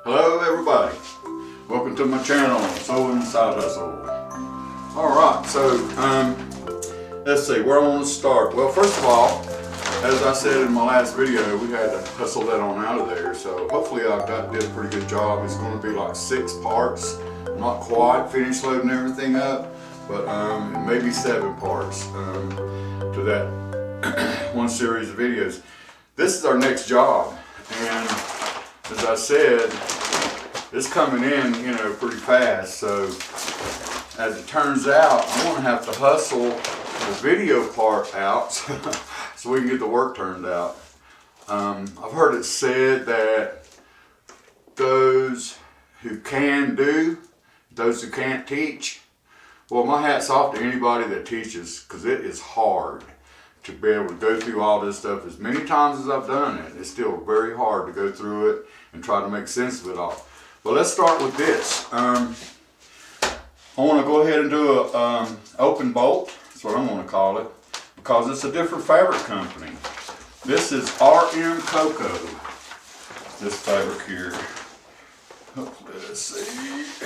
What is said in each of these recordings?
Hello everybody, welcome to my channel, Sewing Side Hustle. Alright, so let's see where I want to start. Well, first of all, as I said in my last video, we had to hustle that on out of there, so hopefully I did a pretty good job. It's going to be like 6 parts, not quite finished loading everything up, but maybe 7 parts to that one series of videos. This is our next job, and as I said, it's coming in, pretty fast. So as it turns out, I'm going to have to hustle the video part out so we can get the work turned out. I've heard it said that those who can do, those who can't teach. Well, my hat's off to anybody that teaches, because it is hard to be able to go through all this stuff. As many times as I've done it, it's still very hard to go through it and try to make sense of it all. But let's start with this. I want to go ahead and do a open bolt. That's what I'm going to call it, because it's a different fabric company. This is RM Cocoa. This fabric here. Hopefully, let's see.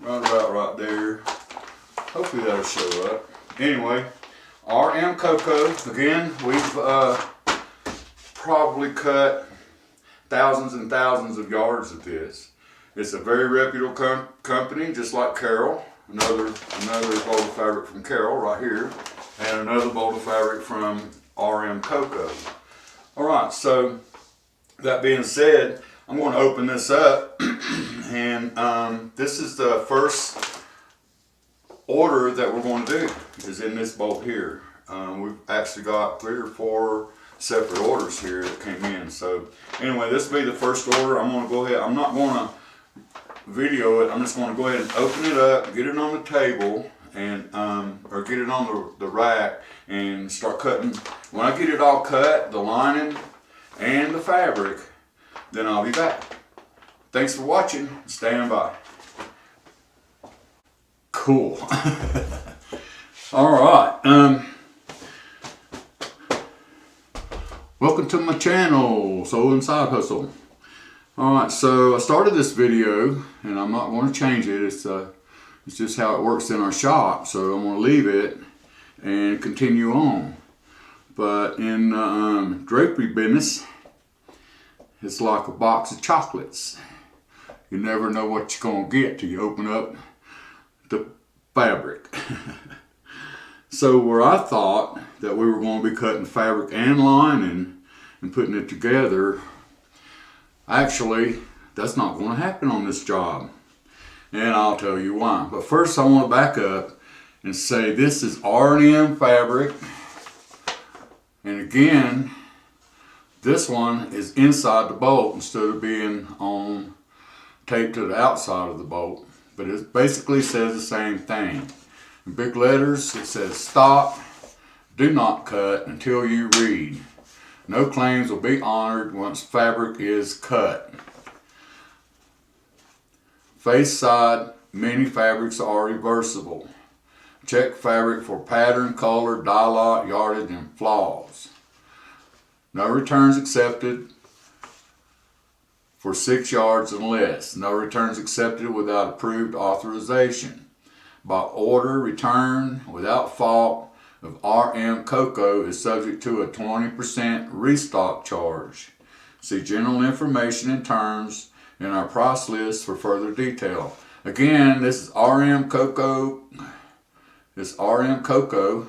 Right about right there. Hopefully that'll show up. Anyway, RM Cocoa. Again, we've probably cut thousands and thousands of yards of this. It's a very reputable company, just like Carol. Another bolt of fabric from Carol right here, and another bolt of fabric from RM Cocoa. All right, so that being said, I'm going to open this up, and this is the first order that we're going to do is in this bolt here. We've actually got 3 or 4 separate orders here that came in. So anyway, this will be the first order. I'm going to go ahead. I'm not going to video it. I'm just going to go ahead and open it up, get it on the table, and or get it on the rack and start cutting. When I get it all cut, the lining and the fabric, then I'll be back. Thanks for watching. Stand by. Cool. All right. Welcome to my channel, Sewing Side Hustle. Alright, so I started this video, and I'm not going to change it. It's just how it works in our shop, so I'm going to leave it and continue on. But in drapery business, it's like a box of chocolates. You never know what you're going to get till you open up the fabric. So where I thought that we were going to be cutting fabric and lining and putting it together, actually that's not going to happen on this job, and I'll tell you why. But first I want to back up and say this is R&M fabric, and again this one is inside the bolt instead of being on taped to the outside of the bolt, but it basically says the same thing. In big letters it says stop, do not cut until you read. No claims will be honored once fabric is cut. Face side, many fabrics are reversible. Check fabric for pattern, color, dye lot, yardage, and flaws. No returns accepted for 6 yards and less. No returns accepted without approved authorization. By order, return without fault of RM Cocoa is subject to a 20% restock charge. See general information and terms in our price list for further detail. Again, this is RM Cocoa. This RM Cocoa.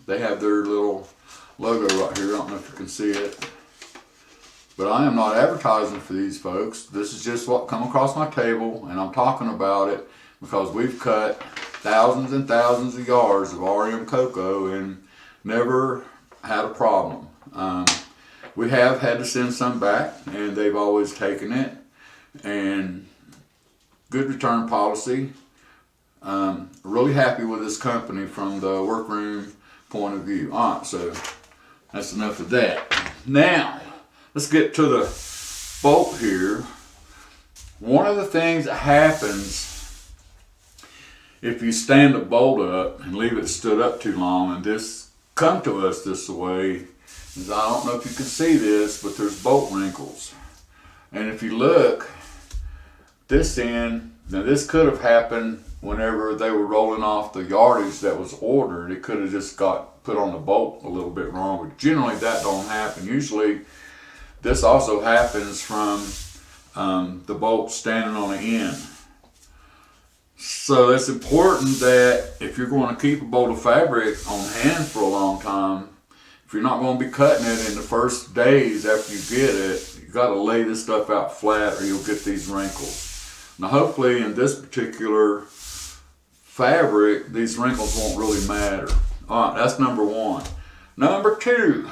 They have their little logo right here. I don't know if you can see it. But I am not advertising for these folks. This is just what come across my table, and I'm talking about it because we've cut thousands and thousands of yards of RM Cocoa and never had a problem. We have had to send some back, and they've always taken it, and good return policy. Really happy with this company from the workroom point of view. Alright, so that's enough of that. Now let's get to the bolt here. One of the things that happens if you stand the bolt up and leave it stood up too long, and this come to us this way, is I don't know if you can see this, but there's bolt wrinkles. And if you look, this end. Now this could have happened whenever they were rolling off the yardage that was ordered. It could have just got put on the bolt a little bit wrong, but generally that don't happen. Usually this also happens from the bolt standing on the end. So it's important that if you're going to keep a bolt of fabric on hand for a long time, if you're not going to be cutting it in the first days after you get it, you got to lay this stuff out flat or you'll get these wrinkles. Now hopefully in this particular fabric, these wrinkles won't really matter. All right, that's number one. Number two,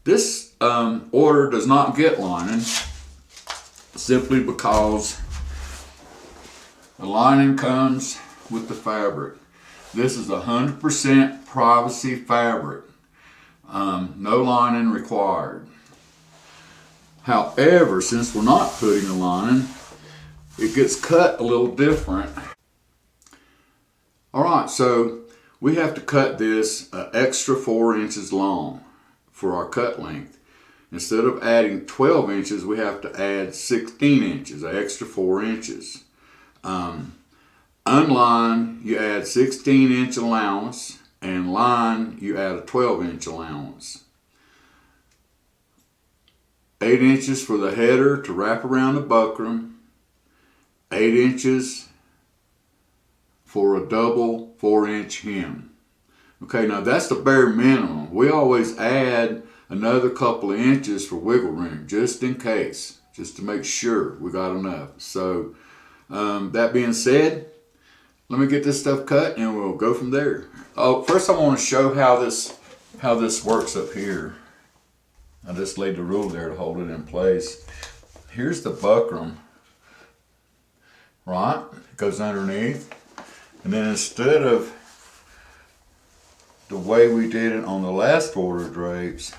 this order does not get lining simply because the lining comes with the fabric. This is 100% privacy fabric. No lining required. However, since we're not putting a lining, it gets cut a little different. Alright, so we have to cut this an extra 4 inches long for our cut length. Instead of adding 12 inches, we have to add 16 inches, an extra 4 inches. Unlined, you add 16-inch allowance, and line, you add a 12-inch allowance. 8 inches for the header to wrap around the buckram, 8 inches for a double 4-inch hem. Okay, now that's the bare minimum. We always add another couple of inches for wiggle room, just in case, just to make sure we got enough. So that being said, let me get this stuff cut and we'll go from there. Oh, first I want to show how this works up here. I just laid the ruler there to hold it in place. Here's the buckram, right? It goes underneath. And then instead of the way we did it on the last order drapes,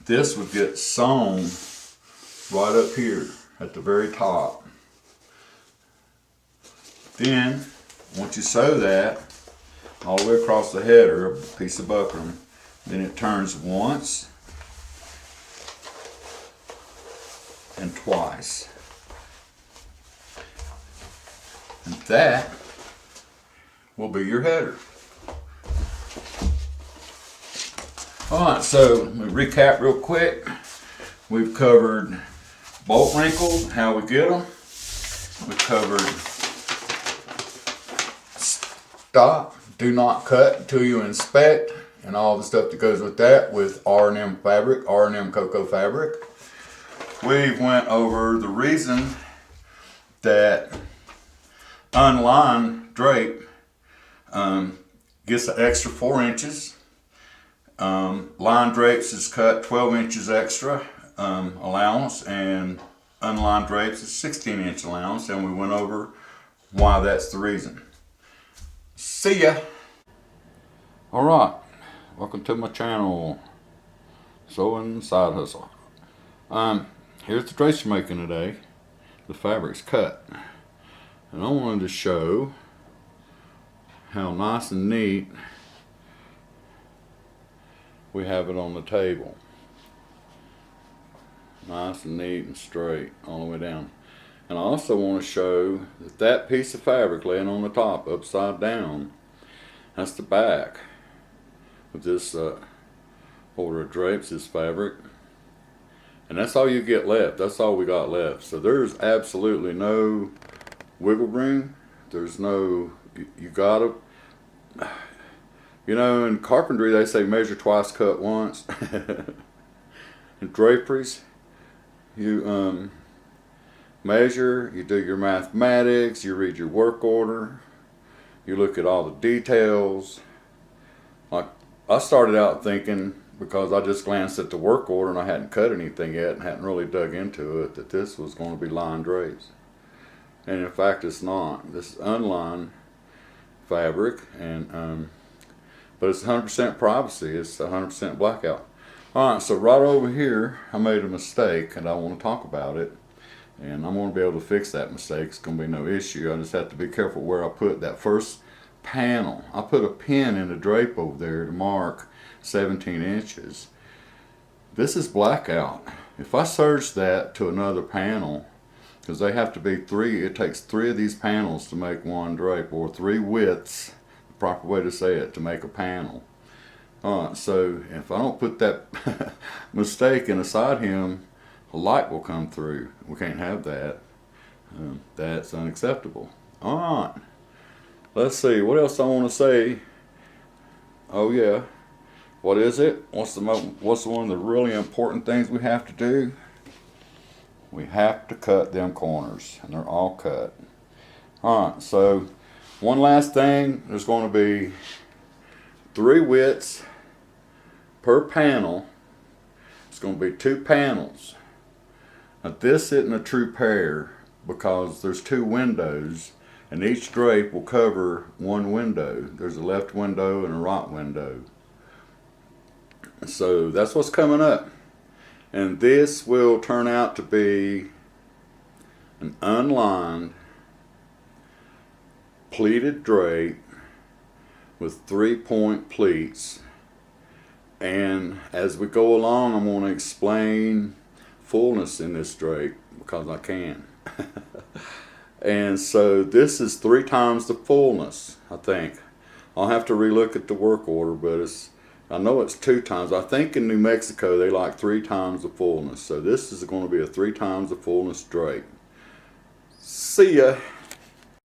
this would get sewn right up here at the very top. Then, once you sew that all the way across the header, a piece of buckram, then it turns once and twice. And that will be your header. Alright, so let me recap real quick. We've covered bolt wrinkles, how we get them. We've covered stop, do not cut until you inspect, and all the stuff that goes with that with R&M fabric, R&M cocoa fabric. We went over the reason that Unlined Drape gets an extra 4 inches. Line drapes is cut 12 inches extra allowance, and unlined drapes is 16-inch allowance, and we went over why that's the reason. See ya! Alright, welcome to my channel, Sewing Side Hustle. Here's the drapes we're making today. The fabric's cut. And I wanted to show how nice and neat we have it on the table. Nice and neat and straight all the way down. And I also want to show that that piece of fabric laying on the top upside down, that's the back of this order of drapes, this fabric. And that's all you get left. That's all we got left. So there's absolutely no wiggle room. There's no, you gotta, you know, in carpentry they say measure twice, cut once. In draperies, you measure, you do your mathematics, you read your work order, you look at all the details. Like, I started out thinking, because I just glanced at the work order and I hadn't cut anything yet and hadn't really dug into it, that this was going to be lined drapes. And in fact it's not. This is unlined fabric, and but it's 100% privacy. It's 100% blackout. Alright, so right over here I made a mistake and I want to talk about it. And I'm going to be able to fix that mistake. It's going to be no issue. I just have to be careful where I put that first panel. I put a pin in the drape over there to mark 17 inches. This is blackout. If I surge that to another panel, because they have to be three, it takes 3 of these panels to make one drape, or 3 widths, the proper way to say it, to make a panel. Alright, so if I don't put that mistake in a side hem, a light will come through. We can't have that. That's unacceptable. Alright, let's see, what else I want to say? Oh yeah, what is it? What's one of the really important things we have to do? We have to cut them corners, and they're all cut. Alright, so one last thing, there's going to be 3 widths per panel. It's going to be 2 panels. Now this isn't a true pair because there's 2 windows, and each drape will cover 1 window. There's a left window and a right window. So that's what's coming up. And this will turn out to be an unlined pleated drape with 3-point pleats. And as we go along, I'm going to explain fullness in this drape because I can. And so this is 3 times the fullness, I think. I'll have to relook at the work order, but I know it's 2 times. I think in New Mexico they like 3 times the fullness. So this is going to be a 3 times the fullness drape. See ya.